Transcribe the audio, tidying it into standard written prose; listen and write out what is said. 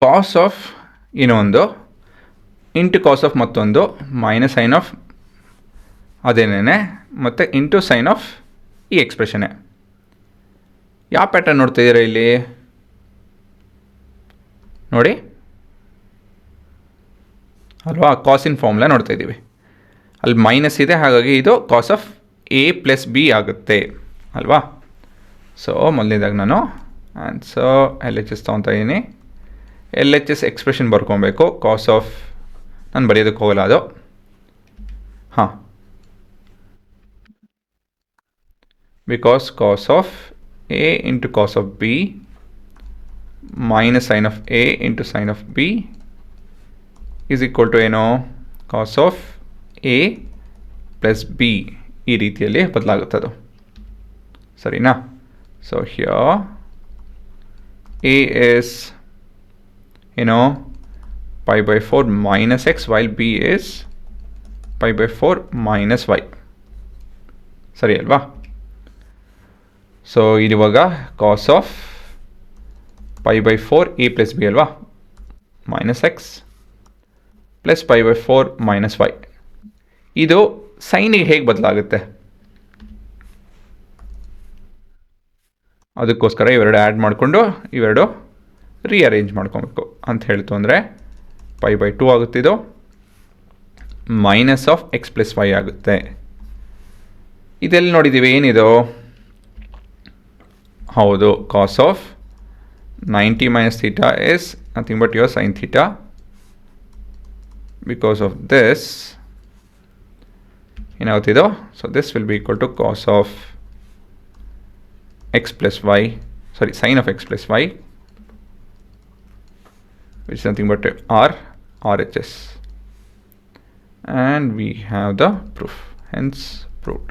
ಕಾಸ್ of ಇನ್ನೊಂದು into cos of ಮತ್ತೊಂದು minus sine of ಅದೇನೇ ಮತ್ತು ಇಂಟು ಸೈನ್ ಆಫ್ ಈ ಎಕ್ಸ್ಪ್ರೆಷನ್ನೇ. ಯಾವ ಪ್ಯಾಟರ್ನ್ ನೋಡ್ತಿದ್ದೀರಾ ಇಲ್ಲಿ ನೋಡಿ ಅಲ್ವಾ, ಕಾಸಿನ ಫಾರ್ಮುಲಾ ನೋಡ್ತಾ ಇದ್ದೀವಿ. ಅಲ್ಲಿ ಮೈನಸ್ ಇದೆ, ಹಾಗಾಗಿ ಇದು ಕಾಸ್ ಆಫ್ ಎ ಪ್ಲಸ್ ಬಿ ಆಗುತ್ತೆ ಅಲ್ವಾ. ಸೊ ಮೊದಲನೇದಾಗಿ ನಾನು ಆನ್ಸರ್ ಎಲ್ ಎಚ್ ಎಸ್ ತೊಗೊತಾ ಇದ್ದೀನಿ. ಎಲ್ ಎಚ್ ಎಸ್ ಎಕ್ಸ್ಪ್ರೆಷನ್ ಬರ್ಕೊಬೇಕು. ಕಾಸ್ ಆಫ್ ನಾನು ಬರೆಯೋದಕ್ಕೆ ಹೋಗಲ್ಲ ಅದು. ಹಾಂ, because cos of a into cos of b minus sine of a into sine of b is equal to ಏನೋ cos of a plus b. ಈ ರೀತಿಯಲ್ಲಿ ಬದಲಾಗುತ್ತದು, ಸರಿನಾ. ಸೊ ಹಿಯರ್ ಎ ಇಸ್ ಏನೋ pi by 4 minus x while b is pi by 4 minus y. ಸರಿ ಅಲ್ವಾ. So ಇವಾಗ cos of pi by 4 a plus B ಅಲ್ವಾ, minus X plus pi by 4 minus Y. ಇದು ಸೈನಿಗೆ ಹೇಗೆ ಬದಲಾಗುತ್ತೆ ಅದಕ್ಕೋಸ್ಕರ ಇವೆರಡು ಆ್ಯಡ್ ಮಾಡಿಕೊಂಡು ಇವೆರಡು ರೀಅರೇಂಜ್ ಮಾಡ್ಕೊಬೇಕು ಅಂತ ಹೇಳ್ತು ಅಂದರೆ pi by 2 ಆಗುತ್ತಿದ್ದು minus of X plus Y ಆಗುತ್ತೆ. ಇದೆಲ್ಲಿ ನೋಡಿದ್ದೀವಿ ಏನಿದು, ಹೌದು, cos of 90 minus theta is nothing but your sin theta. Because of this ಏನಾಗುತ್ತಿದ್ದು, so this will be equal to cos of X plus Y, sorry sine of X plus Y, which is nothing but RHS, and we have the proof, hence proved.